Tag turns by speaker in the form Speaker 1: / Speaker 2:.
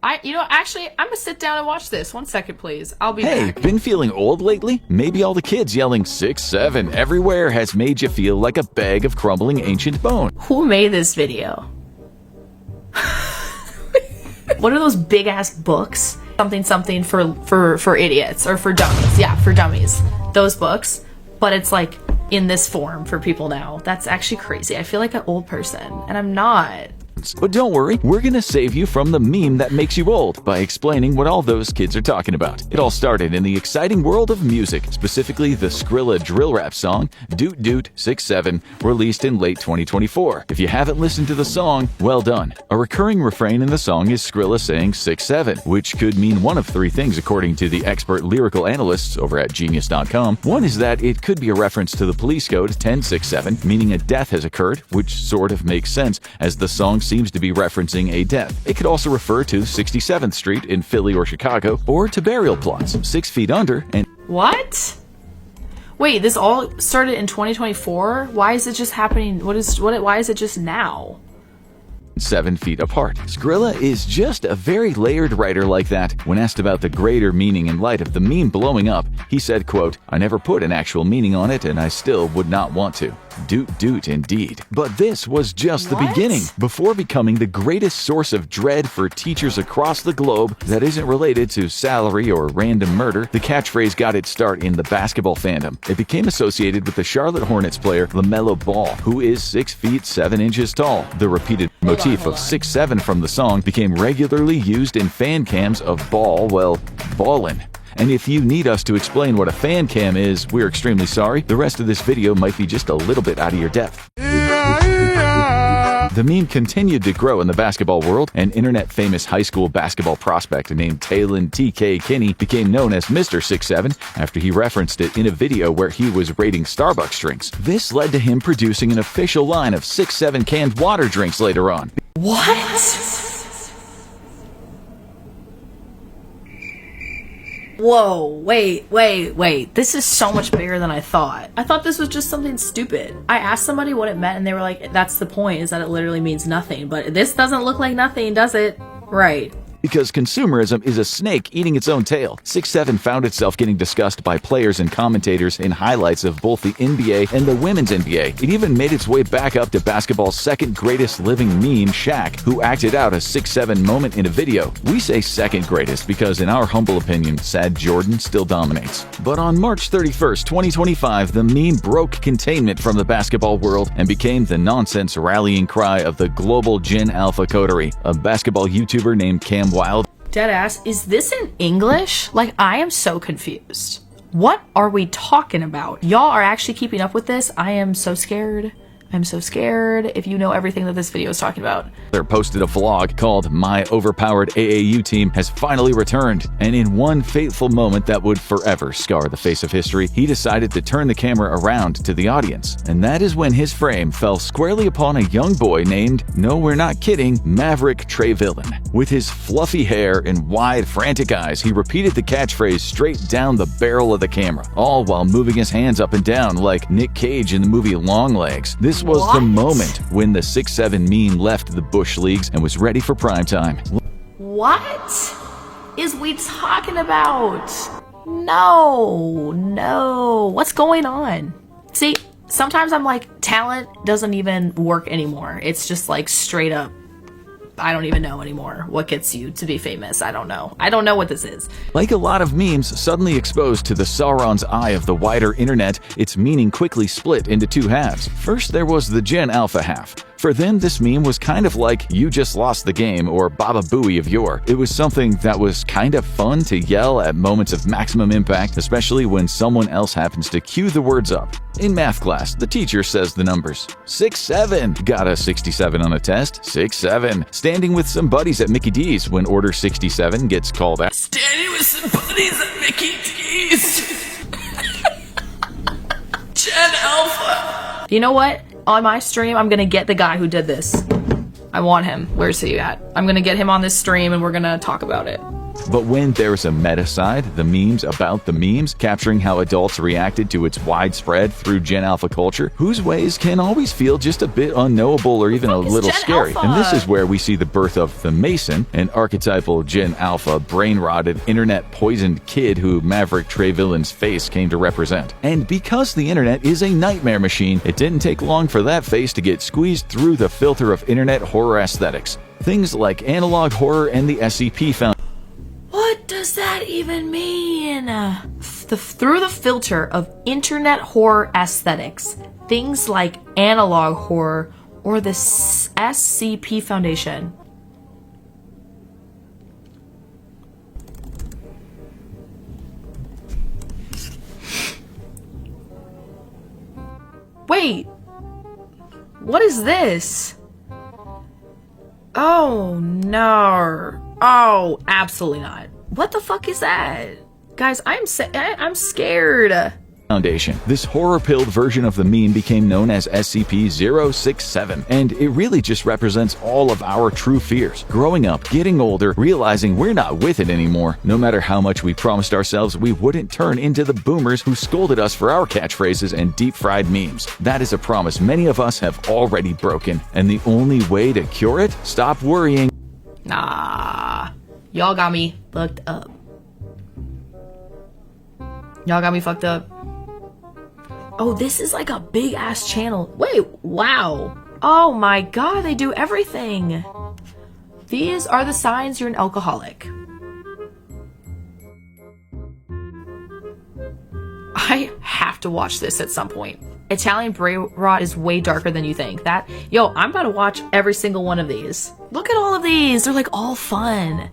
Speaker 1: Actually, I'm gonna sit down and watch this. 1 second, please. I'll be
Speaker 2: Hey,
Speaker 1: back.
Speaker 2: been feeling old lately? Maybe all the kids yelling 6'7" everywhere has made you feel like a bag of crumbling ancient bone.
Speaker 1: Who made this video? What are those big ass books? Something for idiots or for dummies. Yeah, for dummies. Those books. But it's like in this form for people now. That's actually crazy. I feel like an old person, and I'm not.
Speaker 2: But don't worry, we're gonna save you from the meme that makes you old by explaining what all those kids are talking about. It all started in the exciting world of music, specifically the Skrilla drill rap song, Doot Doot 6'7", released in late 2024. If you haven't listened to the song, well done. A recurring refrain in the song is Skrilla saying 6'7", which could mean one of three things according to the expert lyrical analysts over at Genius.com. One is that it could be a reference to the police code 1067, meaning a death has occurred, which sort of makes sense as the song seems to be referencing a death. It could also refer to 67th Street in Philly or Chicago, or to burial plots 6 feet under and...
Speaker 1: What? Wait, this all started in 2024? Why is it just happening? Why is it just now?
Speaker 2: 7 feet apart. Skrilla is just a very layered writer like that. When asked about the greater meaning in light of the meme blowing up, he said, quote, "I never put an actual meaning on it and I still would not want to. Doot doot indeed." But this was just the beginning. Before becoming the greatest source of dread for teachers across the globe that isn't related to salary or random murder, the catchphrase got its start in the basketball fandom. It became associated with the Charlotte Hornets player LaMelo Ball, who is 6 feet 7 inches tall. The repeated motif of 6'7" from the song became regularly used in fan cams of Ball, well, ballin'. And if you need us to explain what a fan cam is, we're extremely sorry. The rest of this video might be just a little bit out of your depth. The meme continued to grow in the basketball world. An internet-famous high school basketball prospect named Talon T.K. Kinney became known as Mr. 6'7" after he referenced it in a video where he was rating Starbucks drinks. This led to him producing an official line of 6'7" canned water drinks later on.
Speaker 1: What? Whoa, wait. This is so much bigger than I thought. I thought this was just something stupid. I asked somebody what it meant and they were like, that's the point, is that it literally means nothing. But this doesn't look like nothing, does it? Right.
Speaker 2: Because consumerism is a snake eating its own tail. 6'7" found itself getting discussed by players and commentators in highlights of both the NBA and the women's NBA. It even made its way back up to basketball's second greatest living meme, Shaq, who acted out a 6'7" moment in a video. We say second greatest because in our humble opinion, Sad Jordan still dominates. But on March 31st, 2025, the meme broke containment from the basketball world and became the nonsense rallying cry of the global Gen Alpha coterie, a basketball YouTuber named Cam Wild.
Speaker 1: Deadass, is this in English? Like, I am so confused. What are we talking about? Y'all are actually keeping up with this? I am so scared. I'm so scared if you know everything that this video is talking about.
Speaker 2: Posted a vlog called "My Overpowered AAU Team Has Finally Returned," and in one fateful moment that would forever scar the face of history, he decided to turn the camera around to the audience. And that is when his frame fell squarely upon a young boy named, no we're not kidding, Maverick Trevillain. With his fluffy hair and wide, frantic eyes, he repeated the catchphrase straight down the barrel of the camera, all while moving his hands up and down like Nick Cage in the movie Longlegs. This was the moment when the 6'7" meme left the Bush Leagues and was ready for prime time.
Speaker 1: What is we talking about? No. What's going on? See, sometimes I'm like, talent doesn't even work anymore. It's just like straight up, I don't even know anymore what gets you to be famous. I don't know what this is.
Speaker 2: Like a lot of memes suddenly exposed to the Sauron's eye of the wider internet, its meaning quickly split into two halves. First, there was the Gen Alpha half. For them, this meme was kind of like "you just lost the game" or Baba Booey of yore. It was something that was kind of fun to yell at moments of maximum impact, especially when someone else happens to cue the words up. In math class, the teacher says the numbers. 6'7", got a 67 on a test. 6'7", standing with some buddies at Mickey D's when Order 67 gets called out.
Speaker 1: Standing with some buddies at Mickey D's. Gen Alpha. You know what? On my stream, I'm gonna get the guy who did this. I want him. Where's he at? I'm gonna get him on this stream and we're gonna talk about it.
Speaker 2: But when there's a meta side, the memes about the memes, capturing how adults reacted to its widespread through Gen Alpha culture, whose ways can always feel just a bit unknowable or even a little
Speaker 1: Gen
Speaker 2: scary.
Speaker 1: Alpha?
Speaker 2: And this is where we see the birth of the Mason, an archetypal Gen Alpha, brain-rotted, internet-poisoned kid who Maverick Trevillain's face came to represent. And because the internet is a nightmare machine, it didn't take long for that face to get squeezed through the filter of internet horror aesthetics. Things like analog horror and the SCP Foundation.
Speaker 1: What does that even mean? Through the filter of internet horror aesthetics, things like analog horror or the SCP Foundation. Wait, what is this? Oh no. Oh, absolutely not. What the fuck is that? Guys, I'm scared.
Speaker 2: Foundation. This horror-pilled version of the meme became known as SCP-067, and it really just represents all of our true fears. Growing up, getting older, realizing we're not with it anymore. No matter how much we promised ourselves we wouldn't turn into the boomers who scolded us for our catchphrases and deep-fried memes. That is a promise many of us have already broken, and the only way to cure it? Stop worrying.
Speaker 1: Nah. Y'all got me fucked up. Y'all got me fucked up. Oh, this is like a big ass channel. Wait, wow. Oh my god, they do everything. These are the signs you're an alcoholic. I have to watch this at some point. Italian brain rot is way darker than you think. I'm about to watch every single one of these. Look at all of these. They're like all fun.